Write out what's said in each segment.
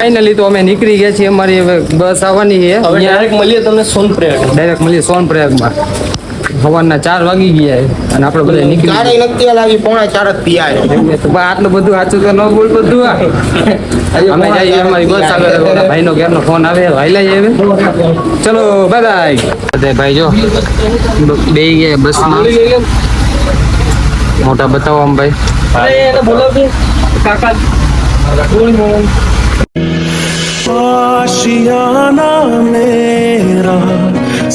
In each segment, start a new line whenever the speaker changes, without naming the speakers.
Finally તો અમે નીકળી ગયા છીએ. અમારી હવે બસ આવવાની છે.
હવે ડાયરેક્ટ મળીએ તમને સોનપ્રયાગ.
ડાયરેક્ટ મળીએ સોનપ્રયાગમાં. સવારના 4 વાગી ગયા અને આપણે બધા નીકળી
ચારે નથી લાગી, 3:45 જ પીયા.
આટલું બધું સાચું તો ન બોલ બધું. અમે જઈએ, અમારી બસ આગળ ભાઈનો ઘેરનો ફોન આવે, હાઈલા આવે. ચલો બાય ભાઈ. જો બે ગયા બસમાં. મોટા બતાવો આમ ભાઈ.
કાકા
आशियाना मेरा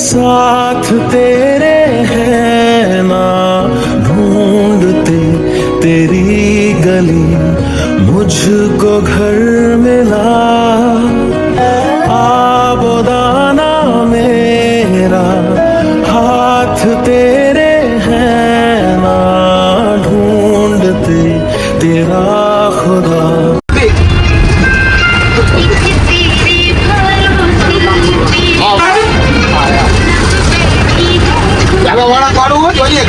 साथ तेरे है ना, ढूंढते तेरी गली मुझको घर मिला. आबोदाना मेरा हाथ तेरे है ना, ढूंढते तेरा खुदा.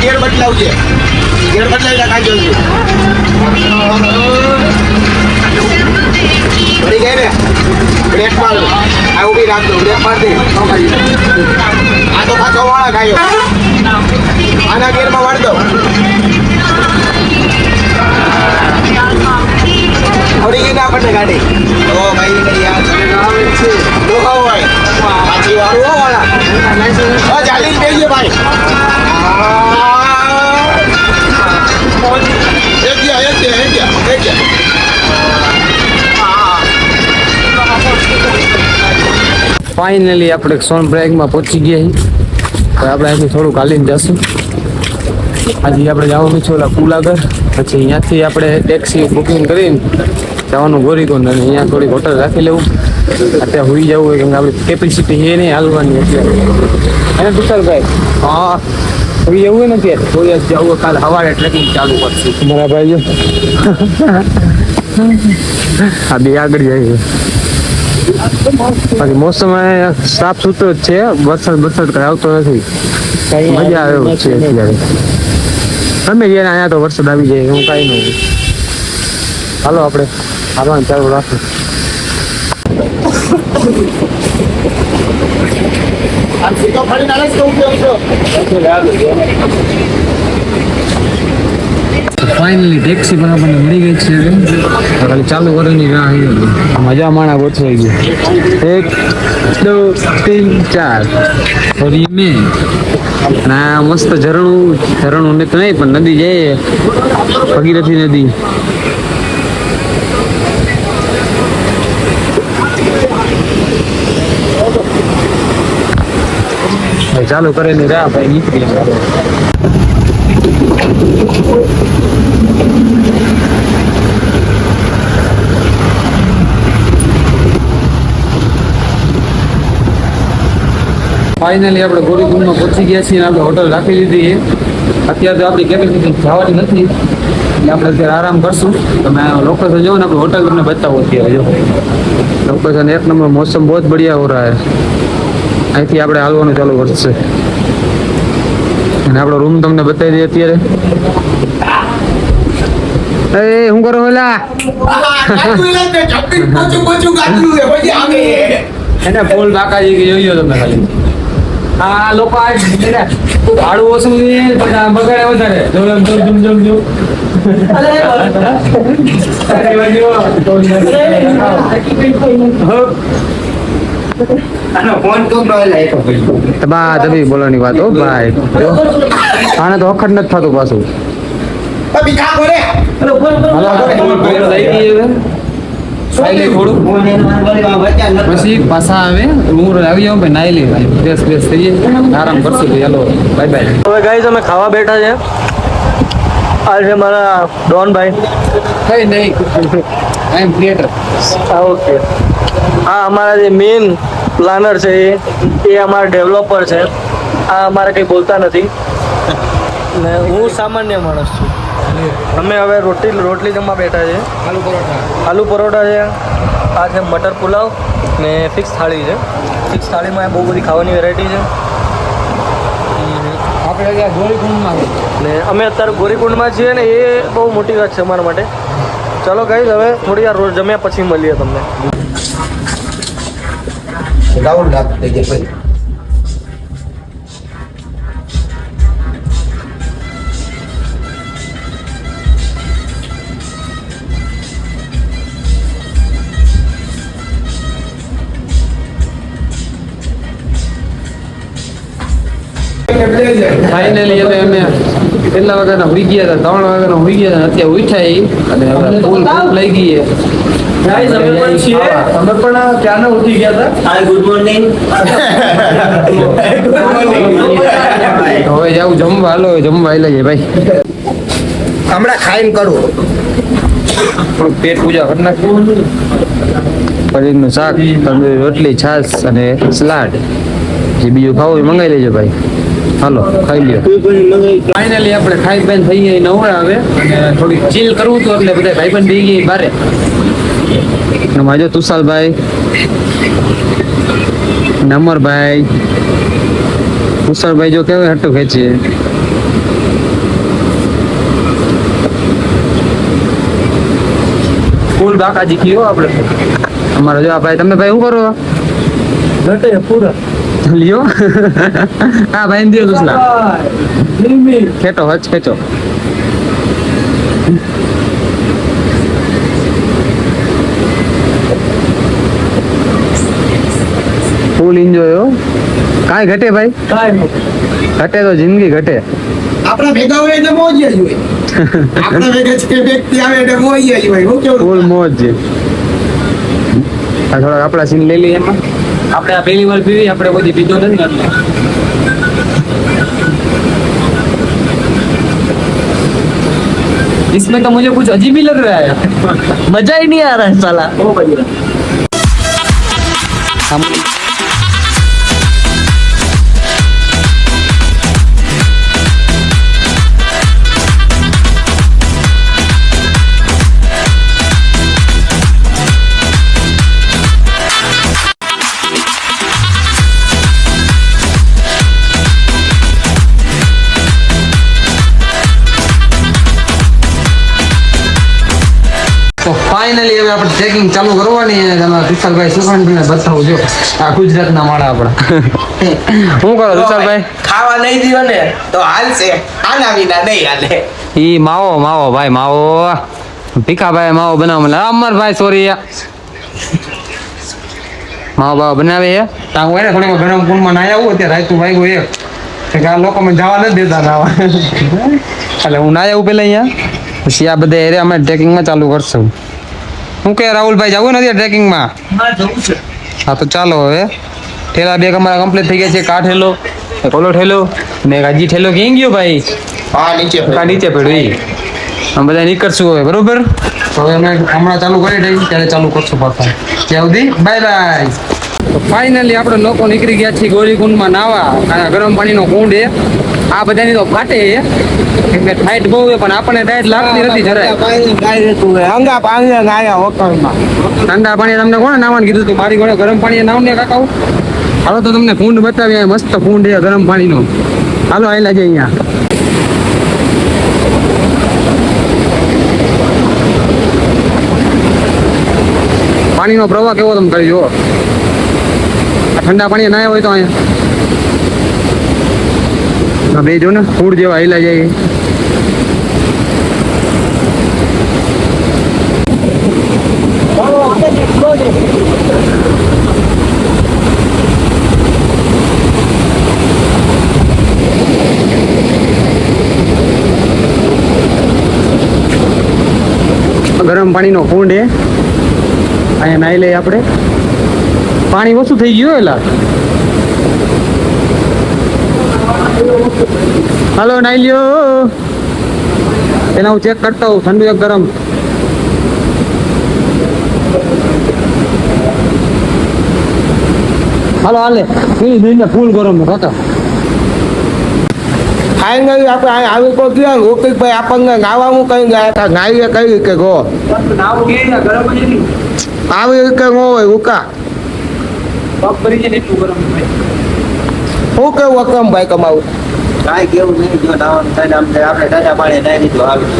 ગેર બદલાવજે, ગેર બદલાવી નાખ જલ્દી. પડી ગઈ ને બ્રેક માર, આ ઉભી રાખજો, બ્રેક માર દે. આ તો પાછો વાળા ખાયો, આના ગેરમાં વાળ દો. પડી ગઈ ને આપણને ગાડી. ઓ ભાઈ યાર તો હોય પાછી વાળું વાળા ચાલી બેસીએ ભાઈ.
ફાઇનલી આપણે સોનપ્રયાગમાં પહોંચી ગયા છીએ. હવે આપણે અહીંથી થોડુંક હાલીને જશું. આજે આપણે જવાનું છે ઓલા પુલ આગળ. પછી અહીંયાથી આપણે ટેક્સી બુકિંગ કરીને જવાનું ગોરીકુંડ, અને અહીંયા થોડીક હોટલ રાખી લેવું. અત્યારે હોઈ જવું હોય કેમ કે આપણી કેપેસિટી છે નહીં હાલવાની. અત્યારે એને તુષારભાઈ હા હોઈ જવું હોય ને અત્યારે કોઈ જવું કાલે સવારે ટ્રેકિંગ ચાલુ કરશે. બરાબર છે. આ બે આગળ જાય છે. બાકી મોસમ સાફ સુથરો જ છે, વરસાદ કઈ આવતો નથી. મજા આવે એવું છે અત્યારે. તમે ગયા અહીંયા તો વરસાદ આવી જાય હું કાંઈ નહીં. હાલો આપણે આવવાનું ચાલુ રાખો. ફાઇનલી ટેક્સી બરાબર મળી ગઈ છે. ખાલી ચાલુ કરીને મજા માણા ગોઠવાઈ ગયું. 1 2 3 4 મેં ના મસ્ત ઝરણું ને તો નહીં પણ નદી જાય, ભગીરથી નદી. ચાલુ કરીને રહ્યા ભાઈ નીકળી. ફાઇનલી આપણે ગોરીકુંડમાં પહોંચી ગયા છીએ. આપણે હોટલ રાખી લીધી છે. અત્યારે તો આપણી કેપેસિટી જવાની નથી એટલે આપણે અત્યારે આરામ કરશું. તમે લોકેશન જો ને, આપણે હોટલ તમને બતાવો. અત્યારે જો લોકેશન એક નંબર, મોસમ બહુ જ બઢિયા હો રહા હે. અહીંથી આપણે હાલવાનું ચાલુ કરશે અને આપણો રૂમ તમને બતાવી દઈએ અત્યારે. એ શું કરો પેલા એને ફૂલ બાકાજી જોઈ લો તમે ખાલી. આ લોકો ભાડું ઓછું બગાડે વધારે. તમે બોલવાની વાત હો ભાઈ. આને તો વખત નથી થતું પાછું. પછી પાછા આવે રૂમ આવી જાવ ભાઈ, નાઈ લે ભાઈ, ફ્રેશ થઈએ, આરામ કરશું. ચાલો બાય બાય.
હવે ગાઈસ અમે ખાવા બેઠા છે. આ છે મારા ડોન ભાઈ.
કઈ નહીં, આઈ એમ ક્રિએટર.
ઓકે. આ અમારા જે મેઇન પ્લાનર છે એ અમારા ડેવલપર છે. આ અમારે કંઈ બોલતા નથી ને હું સામાન્ય માણસ છું. અમે હવે રોટલી જમવા બેઠા છે. આલુ પરોઠા છે. આ છે મટર પુલાવ ને ફિક્સ થાળી છે. ફિક્સ થાળીમાં બહુ બધી ખાવાની વેરાયટી છે.
આપણે ગોરીકુંડમાં
ને અમે અત્યારે ગોરીકુંડમાં છીએ ને, એ બહુ મોટી વાત છે અમારા માટે. ચલો ગાઈસ હવે થોડી વાર રોજ જમ્યા પછી મળીએ તમને.
રાહુલ રાત થઈ ગયા પછી
ફાઇનલી હવે અમે કેટલા વાગ્યાના હોઈ ગયા હતા 3 વાગ્યાના હોઈ ગયા હતા અત્યારે ઉઠ્યા અને હવે ફૂલ ભૂખ લઈ ગઈ છે.
Guys, અમે પણ છીએ. અમે પણ ક્યારના ઉઠી ગયા હતા. Hi good morning.
હવે જાવું જમવા. હાલો જમવા આવી લઈએ ભાઈ.
હમણાં ખાઈને કરું
થોડુંક પેટ પૂજા કરી નાખવું. પનીરનું શાક, તંદૂરી રોટલી, છાશ અને સલાડ. જે બીજું ખાવું એ મંગાવી લેજો ભાઈ. હાલો ખાઈ લ્યો. ફાઇનલી આપણે ખાઈ પીને થઈ ગયા નવરા હવે અને થોડીક ચીલ કરવું હતું એટલે બધા ભાઈબંધ થઈ ગયા બારે. માજો તુષાલભાઈ, નમરભાઈ, તુષારભાઈ જો કેવું હટું ખેંચે. ફૂલ બાકાજી કયો આપણે. અમારો જો આ ભાઈ તમે ભાઈ શું કરો
ઘટે પૂરા.
લ્યો હા ભાઈ દો તુષલા ખેંચો હચ ખેંચો. ફૂલ એન્જોય હો. કાંઈ ઘટે ભાઈ,
કાંઈ
ઘટે તો જિંદગી ઘટે.
આપણા ભેગા હોય એટલે મોજીએ જ હોય આપણા ભેગા જે વ્યક્તિ આવે એટલે મોજીએ જ હોય હું કેવું
ફૂલ મોજ છે. આ થોડાક આપણા સીન લઈ લઈએ એમાં. આપણે આ પહેલી વાર પીવી, આપણે બધી પીધો નથી એટલે. इसमें तो मुझे कुछ अजीब ही लग रहा है.
મજા ही नहीं आ रहा है साला. ओ भैया.
તો ફાઇનલી હવે આપણે ટ્રેકિંગ ચાલુ કરવાની છે. તમે વિશાલભાઈ સુખાનભાઈને બતાવું જો આ ગુજરાતના માળા આપણા. શું કરો વિશાલભાઈ?
ખાવા નહીં દીધો ને તો હાલશે આના વિના નહીં હાલે
ઈ માવો માવો ભાઈ માવો. ભીખાભાઈ માવો બનાવ. અમરભાઈ સોરી માવો બાવો બનાવે છે. ત્યાં હું એને થોડીક ગરમ કુંડમાં નાહી આવું. અત્યારે રાયતું વાગ્યું એક કે આ લોકો મને જવા નથી દેતા નાવા. એટલે હું નાહી આવું પેલા અહીંયા. પછી આ બધા એરિયા અમે ટ્રેકિંગમાં ચાલુ કરશું. શું કે રાહુલભાઈ જવું નથી ટ્રેકિંગમાં?
હા જવું છે.
હા તો ચાલો હવે. ઠેલા બેગ અમારા કમ્પ્લીટ થઈ ગયા છે. કા ઠેલો, એક ઓલો ઠેલો ને એક હજી ઠેલો ક્યાં ગયો ભાઈ?
હા નીચે
કા નીચે પડ્યું ઈ. અમે બધા નીકળશું હવે બરોબર. તો હવે અમે હમણાં ચાલુ કરી દઈએ ત્યારે ચાલુ કરશું પાછા. ત્યાં સુધી બાય બાય. તો ફાઇનલી આપણે લોકો નીકળી ગયા છીએ ગોરીકુંડમાં નાવા. આ ગરમ પાણીનો કુંડ છે. આ બધાની તો ફાટે છે એટલે ટાઈટ બહુ છે પણ આપણને ટાઈટ લાગતી નથી જરાય.
અંગા પાણી નાયા હોટલમાં
ઠંડા પાણી તમને કોણે નાવાનું કીધું હતું? મારી ઘોડે ગરમ પાણી નાવ ને કાકાઓ. હાલો તો તમને કુંડ બતાવીએ. મસ્ત કુંડ છે ગરમ પાણીનો. હાલો આયલા છે અહીંયા. પાણીનો પ્રવાહ કેવો તમે કરી જુઓ. આ ઠંડા પાણી નાયા હોય તો અહીંયા બે જો ને ફૂડ જેવા આયલા જાય. ગરમ પાણીનો કુંડ છે. અહીંયા નાઈ લઈએ આપણે. પાણી ઓછું થઈ ગયું એલા. હાલો નાઈ લ્યો. એના હું ચેક કરતા હોઉં ઠંડુ એક ગરમ. હાલો હાલે ફૂલ ગરમ કાકા.
ફાઇનલી આપણે આવી કોઈ ગયા રોકીભાઈ આપણને નાવાનું કઈ ગયા હતા. નાઈએ કઈ કે ગો આવી રીતે ન હોય ઉકા. શું કેવું અકમ ભાઈ કમાવું?
કાંઈ કેવું નહીં. જો નાવાનું થાય ને આપણે ઠંડા પાણી નાહી દીધું આવી.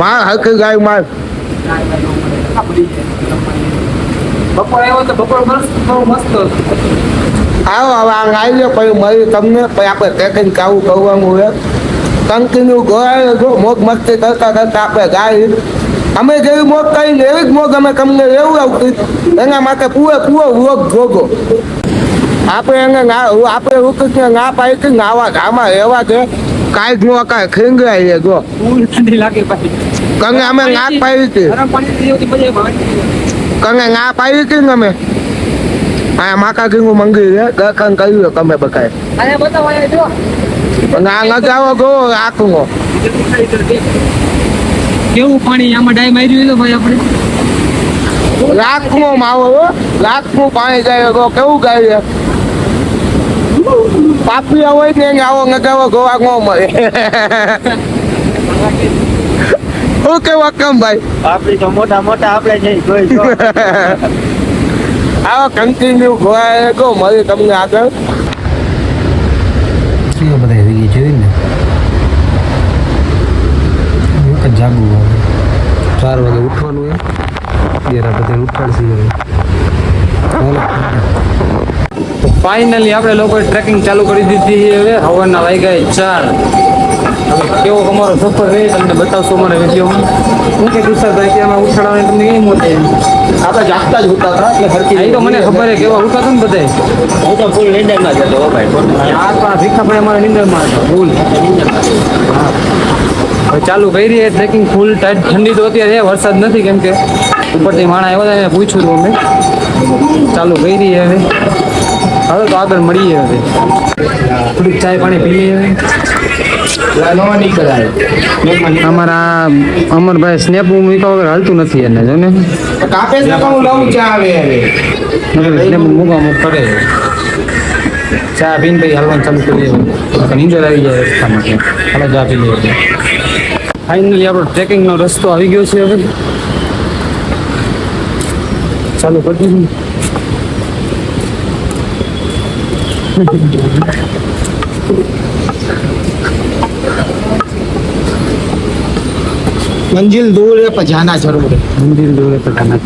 માર હકી ગાય માર
બપોર આવ્યો તો બપોર બહુ મસ્ત હતું.
આવો હવે આ આવી જાઓ પછી મળી તમને પછી આપણે ટ્રેકિંગ કાવું કરવાનું હોય કન્ટિન્યુ ગોળાય જો મોજ મસ્તી કરતા કરતા આપણે ગાય અમે જેવી મોજ કરીને એવી જ મોજ અમે તમને એવું આવતી એના માટે પૂરો રોગ જોગો આપણે એને આપણે રૂકીને ના પાડી કે આવા ગામમાં રહેવા છે કાંઈ જ નો કાંઈ ખીંગરાય છે જો
ફૂલ ઠંડી લાગે ભાઈ.
કંગે અમે ના પાડી હતી
ગરમ પાણી પીવું તો મજા આવે.
કંગે ના પાડી હતી ને અમે આ માકા કીંગું મંગી છે દર્શન કર્યું તમે બકાય
આને બતાવો અહીંયા જો.
ના નજારો ગો આખું
કેવું પાણી આમાં ડાય માર્યું તો ભાઈ આપણે.
લાખનો માવો લાખનું પાણી જાય તો કેવું ગાય પાપિયા હોય ને આવો નજારો ગોવા નો મળે શું કેવા કેમ ભાઈ
આપણી તો મોટા મોટા આપણે જઈ જોઈ જો.
આવો કન્ટિન્યુ ગોવા ગો મળે તમને આગળ
બધા એવી જોઈ ને એક જ જાગવું આવે 4 વાગે ઉઠવાનું હોય દેરા બધા ઉઠાડશે હવે ફાઇનલી આપણે લોકોએ ટ્રેકિંગ ચાલુ કરી દીધી છે હવે હવાના વાગ્યા 4 હવે કેવો અમારો સફર રહે તમને બતાવશો અમારા વિડીયોમાં હું કે તુષારભાઈ કે આમાં ઉઠાડવાની તમને કેવી મોટી
આપણે જાગતા જ હોતા હતા એટલે હરકી
આ તો મને ખબર છે કેવા ઉઠાતો ને બધાય
હું તો ફૂલ નિંદરમાં જતો હો ભાઈ
આ પણ ભીખાભાઈ અમારા નિંદરમાં હતા ફૂલ હવે ચાલુ કરી છે ટ્રેકિંગ ફૂલ ટાઈટ ઠંડી તો અત્યારે છે વરસાદ નથી કેમ કે ઉપરથી માણા આવ્યા હતા એને પૂછ્યું હતું અમે ચાલુ કરી છે હવે હવે તો આગળ મળીએ હવે થોડીક ચાય પાણી પી લઈએ અમારા અમરભાઈ સ્નેપ મૂક્યા વગર હાલતું નથી એને જો ને
કાપે છે તો હું લઉં ચા આવે હવે
સ્નેપ મૂકા મૂક કરે ચા પીને પછી હાલવાનું ચાલુ કરીએ નીંદર આવી જાય રસ્તામાં હાલો ચા પી લઈએ ફાઇનલી આપણો ટ્રેકિંગનો રસ્તો આવી ગયો છે હવે ચાલુ કરી દીધું
मंजिल दूर है पर जाना जरूर है
મંદિર જોડે પટાના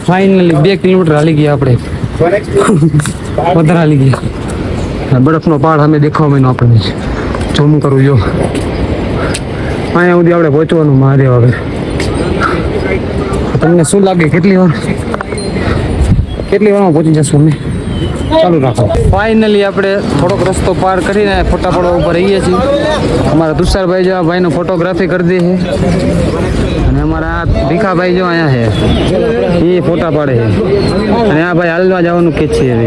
ફાઇનલી 2 કિલોમીટર હાલી ગયા આપણે વધારે હાલી ગયા બરફનો પહાડ અમે દેખાવા માંડ્યો આપણને ઝૂમ કરું જો અહીંયા સુધી આપણે પહોંચવાનું મહાદેવ હવે તમને શું લાગે કેટલી વારમાં પહોંચી જશું અમે ચાલુ રાખો ફાઇનલી આપણે થોડોક રસ્તો પાર કરીને ફોટા પાડવા ઉપર રહીએ છીએ અમારા તુષારભાઈ જેવા ભાઈનો ફોટોગ્રાફી કરી દે છે અને અમારા ભીખાભાઈ જો અહીંયા છે એ ફોટા પાડે છે અને આ ભાઈ હાલવા જવાનું કે છે હવે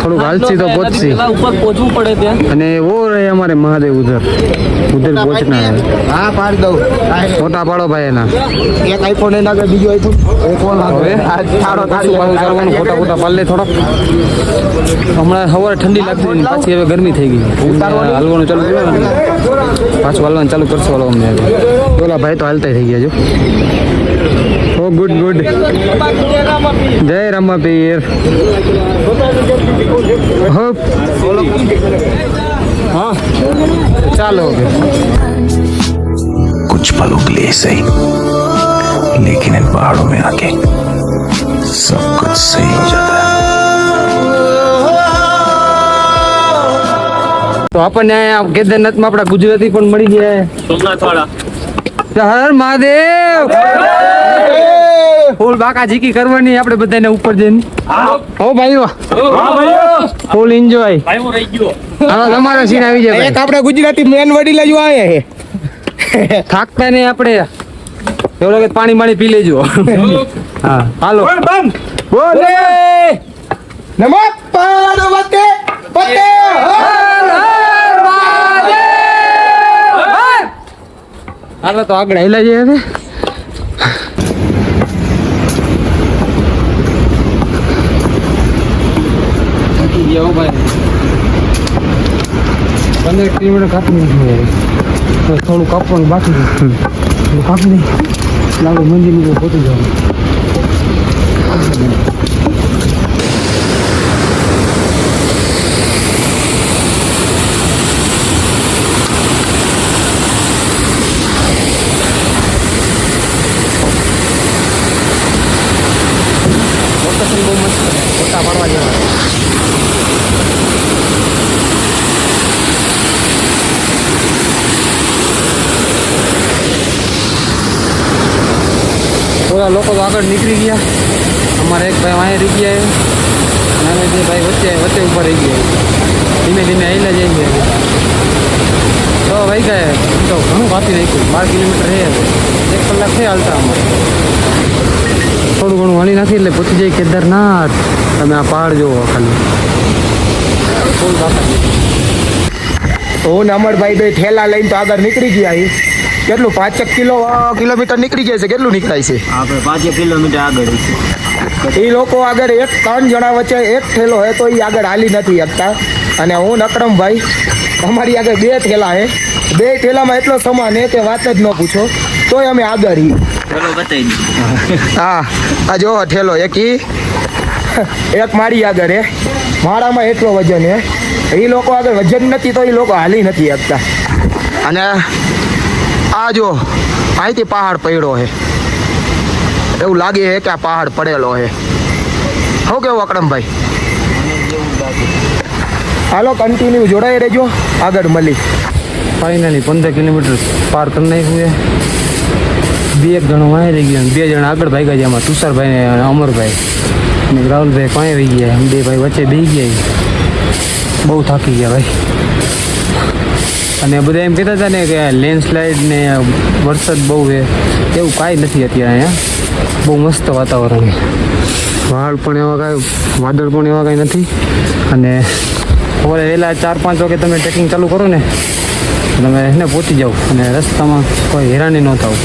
થોડુંક હાલસી તો પહોંચશી
ઉપર પહોંચવું પડે ત્યાં
અને वो रहे हमारे महादेव उधर पहुंचना है
हाँ पार दो
फोटा पाड़ो भाई एना
एक आईफोन है ना बीजो आईफोन आईफोन
હવે પાછું કરવાનું ફોટા ફોટા પાડ લે થોડોક હમણાં સવારે ઠંડી લાગતી હતી ને પાછી હવે ગરમી થઈ ગઈ હાલવાનું ચાલુ કર્યું ને પાછું હાલવાનું ચાલુ કરશો હાલો અમને હવે ઓલા ભાઈ તો હાલતા થઈ ગયા જો ઓ ગુડ ગુડ જય રામા પીર હોપ हाँ चलो
कुछ पलों के लिए सही लेकिन इन पहाड़ों में आके सब कुछ सही हो जाता है
તો આપણને અહીંયા કેદારનાથમાં આપણા ગુજરાતી પણ મળી ગયા
સોમનાથ વાળા
હર મહાદેવ ફૂલ બાકા ઝીકી કરવાની આપણે બધાને ઉપર જઈને હો ભાઈઓ ફૂલ એન્જોય
ભાઈ હું રહી ગયો
આનો તમારો સીન આવી જાય
एक अपना गुजराती मेन वडीला जो आए हैं
થાકતા નહીં આપણે એવું લાગે પાણી પાણી પી લેજો હા હાલો બોલે
नमो पार्वती पते
હાલો તો આગળ હેલા જઈએ હવે થાકી ગયા હો ભાઈ 15 કિલોમીટર કાપી નાખ્યું થોડું કાપવાનું બાકી છે કાપી નહીં લાગે મંદિર પહોંચી જવાનું લોકેશન બહુ મસ્ત છે ફોટા પાડવા જેવા થોડા લોકો તો આગળ નીકળી ગયા અમારે એક ભાઈ વાંહે રહી ગયા અને અમે જે ભાઈ વચ્ચે ઊભા રહી ગયા ધીમે ધીમે આવીને જઈએ તો ભાઈ ગયા તો ઘણું કાપી નાખ્યું 12 કિલોમીટર રહે 1 કલાક થઈ હાલતા અમારે થોડું ઘણું હાલી નાખી એટલે પહોંચી જાય કેદારનાથ તમે આ પહાડ જોવો ખાલી થોડું કાપી
હું ને અમરભાઈ બે ઠેલા લઈને તો આગળ નીકળી ગયા અહીં કેટલું 5 કિલોમીટર નીકળી ગયા છે કેટલું નીકળાય છે
આપણે 5 કિલોમીટર આગળ
એ લોકો આગળ 3 જણા વચ્ચે એક ઠેલો હે તો એ આગળ હાલી નથી શકતા અને હું નકરમભાઈ અમારી આગળ 2 ઠેલા હે 2 ઠેલામાં એટલો સમાન હે કે વાત જ ન પૂછો તોય અમે આગળ હી
ચલો બતાવી
હા આ જો ઠેલો એક મારી આગળ હે મારામાં એટલો વજન હે એ લોકો આગળ વજન નથી તો એ લોકો હાલી નથી શકતા અને આ જો અહીંથી પહાડ પડ્યો હે એવું લાગે છે કે આ પહાડ પડેલો હે શું કેવું અકરમભાઈ હાલો કન્ટિન્યુ જોડાઈ રહેજો આગળ મળી
ફાઇનલી 15 કિલોમીટર પાર કરી નાખ્યું છે 2 જણો વાંહે રહી ગયા 2 જણા આગળ ભાગ્યા છે એમાં તુષારભાઈ ને અમરભાઈ અને રાહુલભાઈ પાંહે રહી ગયા 2 ભાઈ વચ્ચે બેસી ગયા બહુ થાકી ગયા ભાઈ અને બધા એમ કહેતા હતા ને કે લેન્ડસ્લાઇડ ને વરસાદ બહુ છે એવું કાંઈ નથી અત્યારે અહીંયા બહુ મસ્ત વાતાવરણ વાળ પણ એવા કાંઈ વાદળ પણ એવા કાંઈ નથી અને સવારે વહેલા 4-5 વાગે તમે ટ્રેકિંગ ચાલુ કરો ને તમે એને પહોંચી જાઓ અને રસ્તામાં કોઈ હેરાની ન થાવ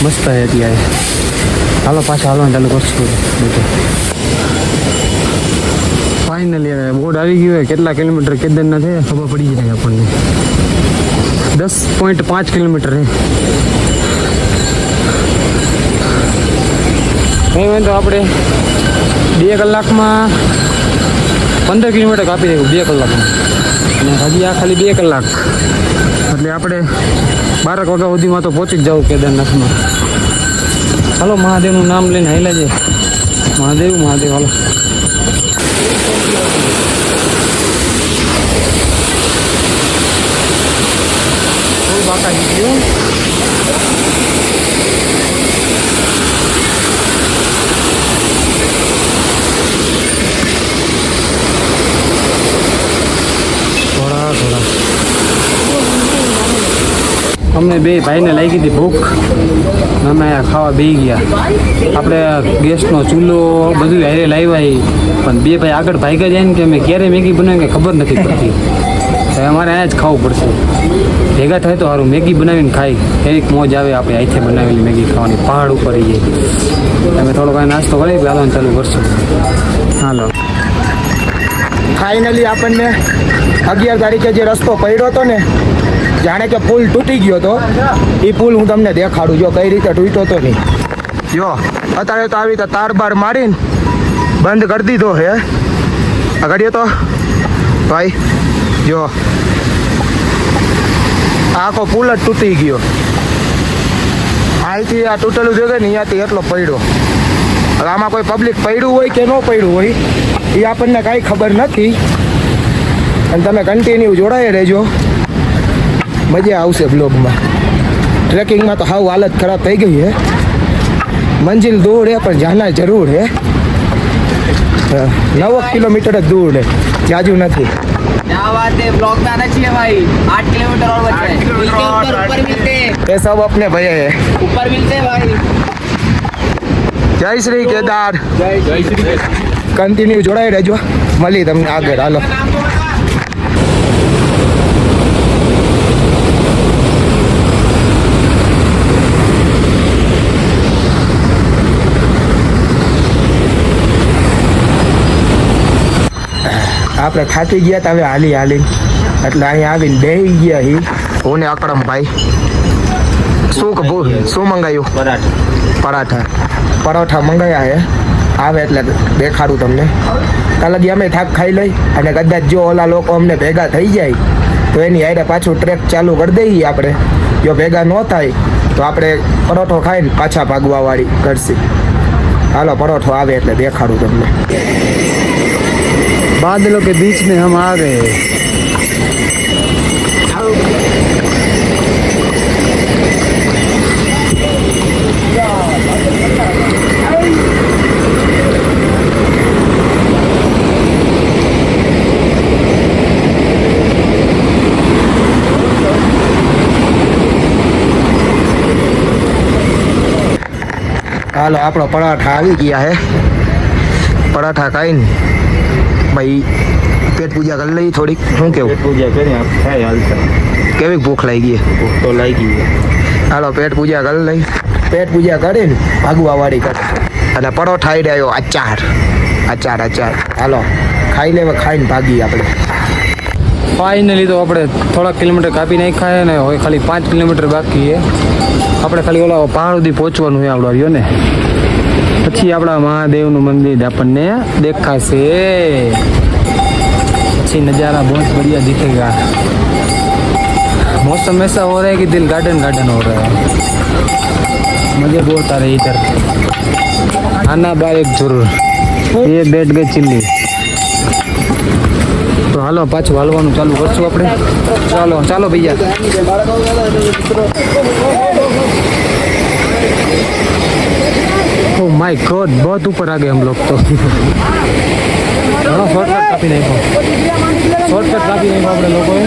મસ્ત છે અત્યારે હાલો પાછા હાલવાનું ચાલુ કરશું બધું ફાઇનલી હવે બોર્ડ આવી ગયું હોય કેટલા કિલોમીટર કેદારનાથ છે ખબર પડી જાય આપણને 10.5 કિલોમીટર છે કંઈ હોય તો આપણે 2 કલાકમાં 15 કિલોમીટર કાપી દઈશું 2 કલાકમાં અને હજી આ ખાલી 2 કલાક એટલે આપણે 12 વાગ્યા સુધીમાં તો પહોંચી જ જાવ કેદારનાથમાં હાલો મહાદેવનું નામ લઈને હાલ્યા છે મહાદેવ હાલો બાકા ગયું અમને બે ભાઈને લાગી હતી ભૂખ અમે ખાવા બેસી ગયા આપણે ગેસનો ચૂલો બધું હારે લાવ્યા પણ બે ભાઈ આગળ ભાગ્યા જાય ને કે અમે ક્યારે મેગી બનાવી કે ખબર નથી પડતી હવે અમારે અહીંયા જ ખાવું પડશે ભેગા થાય તો સારું મેગી બનાવીને ખાઈ એવી મોજ આવે આપણે અહીંથી બનાવેલી મેગી ખાવાની પહાડ ઉપર જઈએ તમે થોડો કાંઈ નાસ્તો કરી હાલવાનું ચાલુ કરશું હાલો
ફાઇનલી આપણને 11 તારીખે જે રસ્તો પડ્યો હતો ને જાણે કે પુલ તૂટી ગયો હતો એ પુલ હું તમને દેખાડું જો કઈ રીતે તૂટ્યો હતો નહીં જો અત્યારે તો આવી રીતે તાર બાર મારીને બંધ કરી દીધો હે આગળ તો ભાઈ જો આખો પુલ જ તૂટી ગયો અહીંથી આ તૂટેલું જોગે ને અહીંયાથી એટલો પડ્યો હવે આમાં કોઈ પબ્લિક પડ્યું હોય કે ન પડ્યું હોય એ આપણને કાંઈ ખબર નથી અને તમે કન્ટિન્યુ જોડાઈ રહેજો મજા આવશે બ્લોગમાં ટ્રેકિંગમાં તો હાવ હાલત ખરાબ થઈ ગઈ હે મંજિલ દૂર હે પણ જાના જરૂર હે 9 કિલોમીટર જ દૂર હે જાજુ નથી
क्या बात है ब्लॉग में आना चाहिए भाई 8 किलोमीटर और बचा है मिलते ऊपर मिलते
એ સબ अपने भैया है
ऊपर मिलते भाई
જય શ્રી કેદાર કન્ટિન્યુ જોડાઈ રહેજો મળી તમને આગળ હાલો આપણે થાકી ગયા તા હવે હાલી એટલે અહીંયા આવીને બેસી ગયા હી હું ને અકરમભાઈ. શું મંગાયું? પરોઠા મંગાયા હે. આવે એટલે દેખાડું તમને. કાલે અમે થાક ખાઈ લઈ અને કદાચ જો ઓલા લોકો અમને ભેગા થઈ જાય તો એની હારે પાછું ટ્રેક ચાલુ કરી દઈએ આપણે. જો ભેગા ન થાય તો આપણે પરોઠો ખાઈને પાછા ભાગવા વાળી કરશે. હાલો પરોઠો આવે એટલે દેખાડું તમને.
बादलों के बीच में हम आ गए.
હાલો આપણો પરાઠા આવી ગયા હે. પરાઠા ખાઈને ભાઈ પેટ પૂજા કરી લઈ થોડીક. શું કેવું?
પૂજા કરી
કેવી ભૂખ લાગી ગઈ?
તો લાગી
હાલો પેટ પૂજા કરી લઈ. પેટ પૂજા કરીને ભાગવા વાળી કરે અને પરોઠા આવી રહ્યો. અચાર. હાલો ખાઈ લેવા, ખાઈને ભાગીએ આપણે.
ફાઇનલી તો આપણે થોડા કિલોમીટર કાપી નાખ્યા ને હવે ખાલી 5 કિલોમીટર બાકી છે. આપણે ખાલી ઓલા પહાડ સુધી પહોંચવાનું છે આપણો રહ્યો ને. પછી આપણા મહાદેવનું મંદિર આપણને દેખાશે. પછી નज़ारा बहुत बढ़िया दिखेगा. मौसम ऐसा हो रहा है कि दिल गार्डन हो रहा है. मज़े बहुत आ रहे इधर. आना बार एक जरूर. ये बैठ गए चिल्ली. તો હાલો પાછું હાલવાનું ચાલુ કરશું આપણે. ચાલો ભૈયા. ओ माय गॉड, बहुत ऊपर आ गए हम लोग तो. शॉर्टकट काफी नहीं આપણે લોકોએ.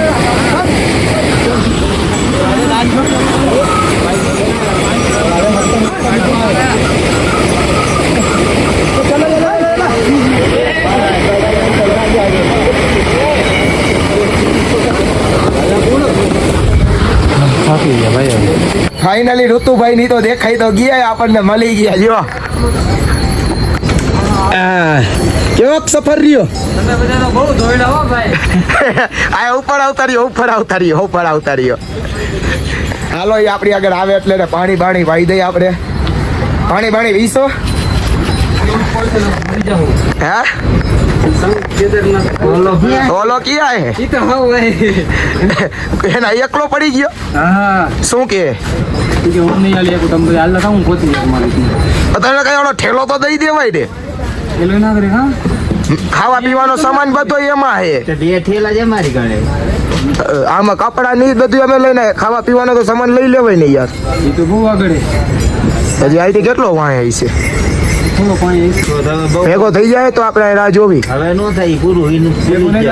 થાકી ગયા ભાઈ.
ફાઇનલી ઋતુભાઈ ની તો દેખાઈ તો ગયા, આપણને મળી ગયા. જો કેવો સફર રહ્યો.
તમે બધા તો બહુ દોડ્યા હો ભાઈ.
આ ઉપર આવતા રહ્યો. હાલો એ આપણી આગળ આવે એટલે ને પાણી વાઈ દઈએ આપણે. પાણી વીસો. હે ઓલો ક્યાં હે?
ઈ તો હા ભાઈ.
એના એકલો પડી ગયો.
હા
શું કે
હું નહીં હાલી શકું. તમે હાલ હું પહોંચી જાય મારે.
તને કઈ ઓલો ઠેલો તો દઈ દેવાય ને.
પેલો ના કરે. હા
ખાવા પીવાનો સામાન બધો એમાં હે.
બે ઠેલા જ અમારી ઘરે.
આમાં કપડા ની બધું અમે લઈને ખાવા પીવાનો તો સામાન લઈ લેવાય ને યાર.
એ તો બહુ આગળ.
હજી આઈથી કેટલો વાય છે.
થોડો પાણી
ભેગો થઈ જાય તો આપણે રાહ જોવી.
હવે નો થાય પૂરું.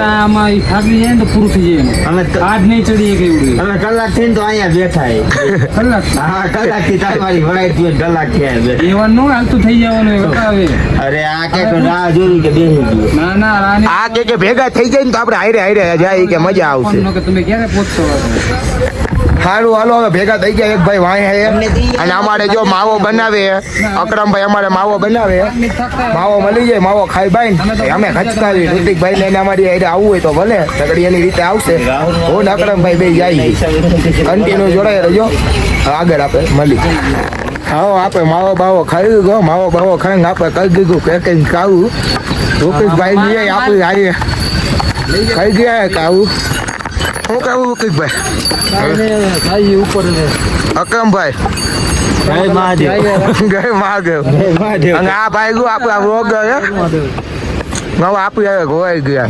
આમાં થાકી જાય ને તો પૂરું થઈ જાય.
અમે
આજ નહીં ચડીએ કે એવું.
અમે કલાક થઈને તો અહીંયા બેઠા.
કલાક
હા કલાક થી તમારી વડાઈ થયો કલાક થયા.
એવા નો હાલતું થઈ જવાનું હવે.
અરે આ કે રાહ જોઈ કે બેસી ગયો.
ના રાની
આ કે ભેગા થઈ જાય ને તો આપણે હારે જાય કે મજા આવશે.
તમે ક્યારે પહોંચશો?
સારું હાલો હવે ભેગા થઈ ગયા. એક ભાઈ વાય હે અને અમારે જો માવો બનાવે અકરમભાઈ, અમારે માવો બનાવે. માવો મળી જાય, માવો ખાઈ ભાઈ અમે ખચકાવી. ઋતિકભાઈ ને અમારી હારે આવવું હોય તો ભલે તકડી એની રીતે આવશે. હું ને અકરમભાઈ બે જાય કન્ટિન્યુ જોડાઈ રહેજો. આગળ આપણે મળી. હા આપણે માવો ખાઈ ગયો. માવો ખાઈને આપણે કહી દીધું પેકિંગ ખાવું. ઋતિકભાઈ ની આપણી હારી ખાઈ ગયા ખાવું. શું ખાવું ઋતિકભાઈ?
ઉપર
અકરમભાઈ જય મહાદેવ. અને આ ભાઈ ગયું આપણા રોગ હવે આપી ગોવાઈ ગયા.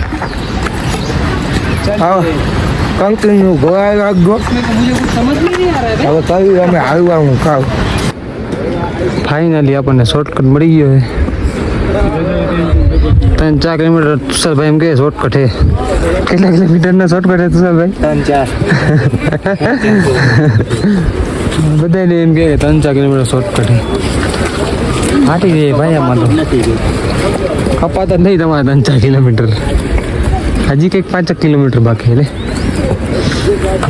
કન્ટિન્યુ ગોવાઈ રાખજો. હવે કહ્યું અમે હાલવાનું ખાવ.
ફાઇનલી આપણને શોર્ટકટ મળી ગયો છે. 3-4 કિલોમીટર તુષારભાઈ એમ કે શોર્ટકટ છે. કેટલા કિલોમીટરના શોર્ટકટ છે તુષારભાઈ? 3-4. બધાને એમ કે 3-4 કિલોમીટર શોર્ટકટ છે. ફાટી જાય ભાઈ આમાં તો. કપાતા નહીં તમારે 3-4 કિલોમીટર. હજી કંઈક 5 કિલોમીટર બાકી એટલે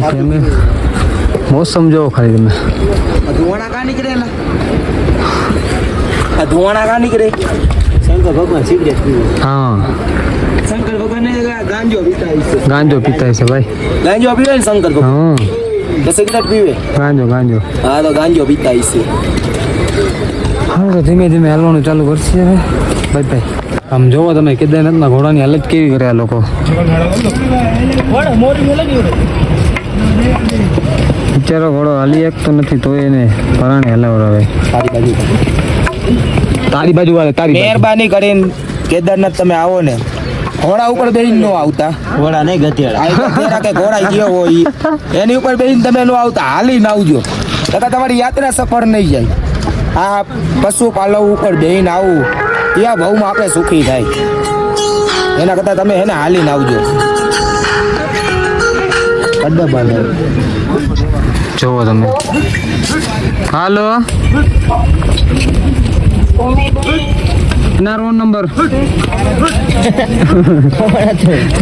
અમે મોસમ જોવો ખાલી તમે.
ધુવાણા કા નીકળે શંકર ભગવાન સિગરેટ પીવું.
હા
શંકર ભગવાન ગાંજો
ગાંજો પીતા છે ભાઈ.
ગાંજો પીવે ને શંકર ભગવાન
હા
કે સિગરેટ પીવે?
ગાંજો ગાંજો.
હા તો ગાંજો પીતા હશે.
હા તો ધીમે ધીમે હાલવાનું ચાલુ કરશે હવે ભાઈ. આમ જોવો તમે કેદારનાથના ઘોડાની હાલત કેવી કરે આ લોકો. બિચારો ઘોડો હાલી શકતો નથી તો એને પરાણે હલાવડાવે. તારી બાજુ વાળે તારી બાજુ.
મહેરબાની કરીને કેદારનાથ તમે આવો ને ઘોડા ઉપર બેહીને ન આવતા.
ઘોડા નહીં ગધેડા.
આ ગધેડા કે ઘોડા ગયો હોય ઈ. એની ઉપર બેહીને તમે ન આવતા, હાલીને આવજો તથા તમારી યાત્રા સફળ નહીં જાય. આ પશુપાલવ ઉપર બેહીને આવું ત્યાં ભાવમાં આપણે સુખી થાય એના કરતાં તમે એને હાલીને આવજો.
જોવો તમે. હાલો ના રોડ નંબર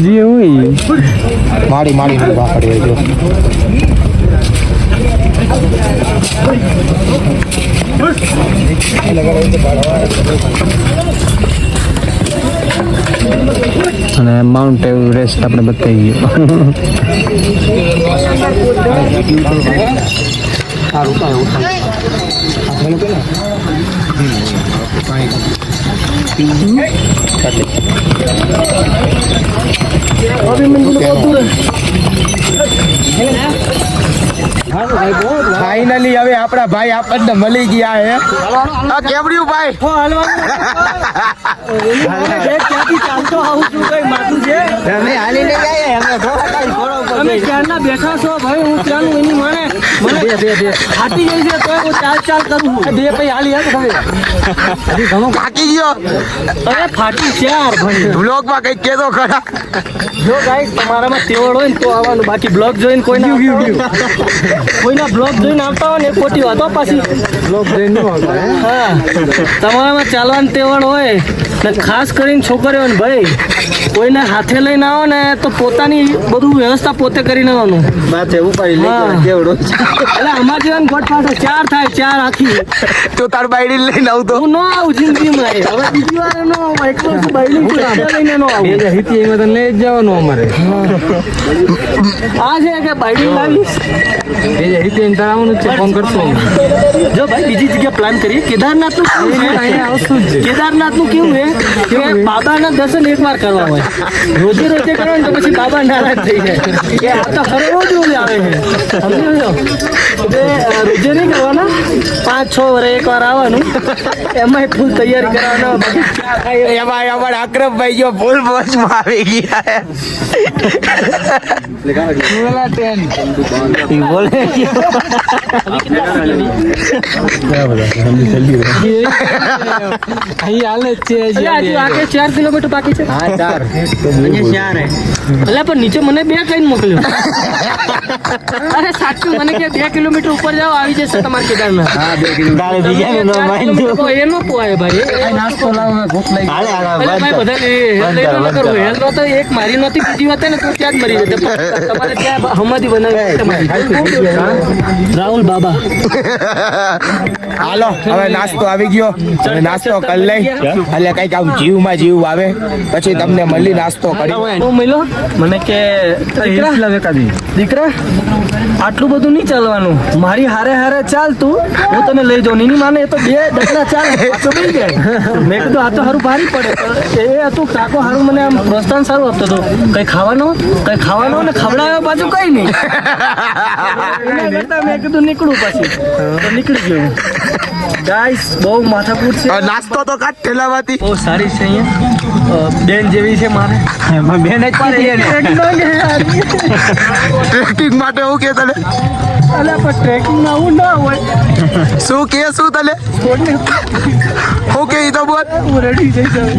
જી હોય
માડી માડી વાપરી જો
અને માઉન્ટ એવરેસ્ટ આપણે બતાવી
ફાઇનલી હવે આપણા ભાઈ આપણને મળી ગયા હે. આ કેવડ્યું ભાઈ
બેઠા છો ભાઈ હું ચાલુ એની મને ફાટી ગઈ છે તો હું ચાલ કરું બે પછી હાલી
થાકી ગયો.
અરે ફાટી ચાર ભાઈ.
બ્લોગ માં કઈ કેતો ખરા.
જો ગાઈસ તમારામાં તેવડ હોય ને તો આવવાનું, બાકી બ્લોગ જોઈને કોઈના બ્લોગ જોઈને આવતા હોય ને એ ખોટી વાતો પાછી. હા તમારામાં ચાલવાની તેવડ હોય ને ખાસ કરીને છોકરીઓ ને ભાઈ કોઈને હાથે લઈને આવો ને તો પોતાની બધું વ્યવસ્થા પોતે કરીને આવવાનું. એટલે અમાર જેવા ગોઠવાટો ચાર થાય, ચાર આખી.
તો તાર બાયડી લઈને આવતો.
હું ન આવું જિંદગીમાં. હવે બીજી વાર ન આવું, એકલો છું બાયડી લઈને ન આવું.
લઈ જ જવાનું અમારે.
આ છે કે બાયડી લાવીશ.
ફોન કરશો.
જો ભાઈ બીજી જગ્યા પ્લાન કરીએ. કેદારનાથનું કેવું છે કે બાબાના દર્શન એકવાર કરવા હોય, રોજે રોજે કરો ને તો પછી બાબા નારાજ થઈ જાય કે આ તો ખરો રોજ રોજ આવે છે. સમજો છો? એટલે રોજે નહીં કરવાના, 5-6 વર્ષે એકવાર આવવાનું, એમાં ફૂલ તૈયારી કરવાના. બાકી ચા ખાઈ
એમાં અમારે અક્રમભાઈ જો ફૂલ બોસમાં આવી ગયા.
આગે 4 કિલોમીટર બાકી છે.
હા 4
એટલે પણ નીચે મને 2 કઈ મોકલ્યો. અરે સાચું મને કે 2 કિલોમીટર ઉપર જાઓ આવી જશે તમારે કેદારનાથ. એનો પોવાય ભાઈ.
નાસ્તો લાવો ભૂખ લાગી.
એટલે ભાઈ બધા હેલ્થ તો એક મારી નહોતી, બીજી વાત ને તો ત્યાં જ મરી જતે. તમારે ત્યાં હમાદી બનાવી રાહુલ બાબા.
હાલો હવે નાસ્તો આવી ગયો. હવે નાસ્તો કરી લઈ એટલે કઈક આમ જીવમાં જીવ આવે પછી તમને મળી નાસ્તો કરી.
હું મળ્યો મને કે દીકરા આટલું બધું નહીં ચાલવાનું, મારી હારે હારે ચાલ તું, હું તને લઈ જાઉં. એની માને એ તો 2 ડગલા ચાલે પાછો મળી જાય. મેં કીધું આ તો સારું ભારી પડે. એ હતું કાકો સારું મને આમ પ્રોત્સાહન સારું આપતો હતો. કઈ ખાવાનું ને ખવડાવ્યા બાજુ કઈ નહીં. એના કરતા મેં કીધું નીકળું પછી તો નીકળી ગયું. ગાઈસ બહુ માથાકૂટ છે.
નાસ્તો તો કાઢ ઠેલામાંથી.
બહુ સારી છે અહીંયા. બેન જેવી છે મારે.
બેન જ
ટ્રેકિંગ માટે હું કે તને
અલા પણ ટ્રેકિંગમાં આવું ના હોય.
શું કે શું તને હું કે ઈ તો બોલ.
હું રેડી થઈ જાઉં.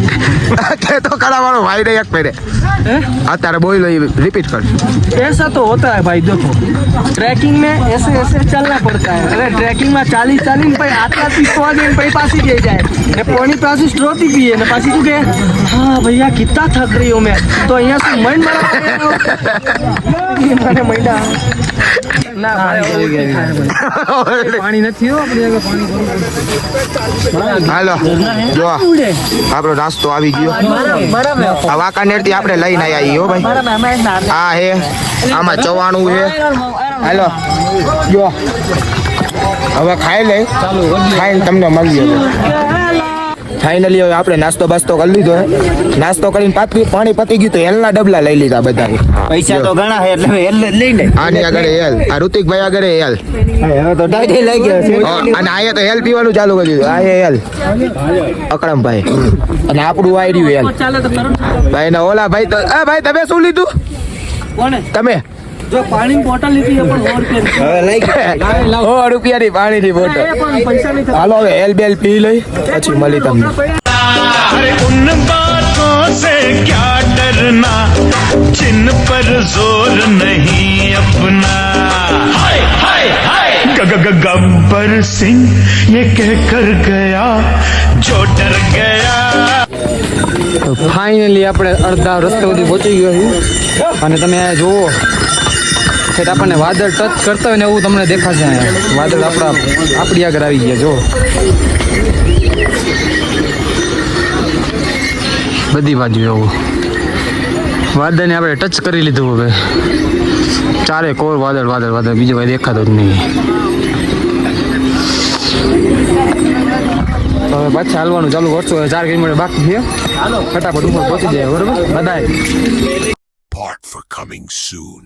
કે તો કરાવવાનો ભાઈ ને એક ફેરે અત્યારે બોલો रिपीट कर.
ऐसा तो होता है भाई, देखो ट्रैकिंग में ऐसे ऐसे चलना पड़ता है. अरे ट्रैकिंग में 40 भाई आटला पीसवा दे भाई पासी दे जाए ने पानी पासी स्ट्रोटी पिए ने पासी શું કે હા ભૈયા કિतना थक रही हो मैं तो અહીંયા શું મન મારા મને મહિના ના
પાણી નથી હો આપણે આગળ પાણી ભરવું.
હાલો જો આપણો નાસ્તો આવી ગયો આ વાંકાનેર થી આપણે લઈને આવ્યા હો ભાઈ હા હે આમાં ચવાણું છે હાલો જો હવે ખાઈ લે ખાઈને તમને મળીએ ફાઇનલી હવે આપણે નાસ્તો બાસ્તો કરી લીધો હે નાસ્તો કરીને પાણી પતી ગયું તો હેલના ડબલા લઈ લીધા બધા
પૈસા તો ઘણા છે એટલે હેલ જ લઈ લે
આની આગળ હેલ આ ઋતિકભાઈ આગળ હેલ
હવે તો ડાયરી લઈ ગયો છે
અને આયા તો હેલ પીવાનું ચાલુ કરી દીધું આ હેલ અકરમભાઈ અને આપણું આઈ રહ્યું હેલ ભાઈ ના ઓલા ભાઈ તો ભાઈ તમે શું લીધું
કોને
તમે
જો પાણીની બોટલ લીધી એ પણ 100 રૂપિયા હવે લઈ ગયા
100 રૂપિયાની પાણીની બોટલ
પણ પૈસા નહીં
હાલો હવે હેલ બેલ પી લઈ પછી મળી તમને
अरे उन बातों से क्या डरना जिन पर जोर नहीं अपना हाय हाय हाय गब्बर सिंह ये कहकर गया जो डर ગયા
ફાઇનલી આપણે અડધા રસ્તે સુધી પહોંચી ગયો છું અને તમે આ જુઓ કે આપણને વાદળ ટચ કરતા હોય ને એવું તમને દેખાશે અહીંયા વાદળ આપણી આગળ આવી ગયા જો બધી બાજુ એવું વાદળને આપણે ટચ કરી લીધું હવે ચારે કોર વાદળ વાદળ વાદળ બીજું કંઈ દેખાતું જ નહીં હવે પાછા હાલવાનું ચાલુ કરશું 4 કિલોમીટર બાકી છે ફટાફટ ઉપર પહોંચી જાય બરોબર બધાય
Part for coming soon.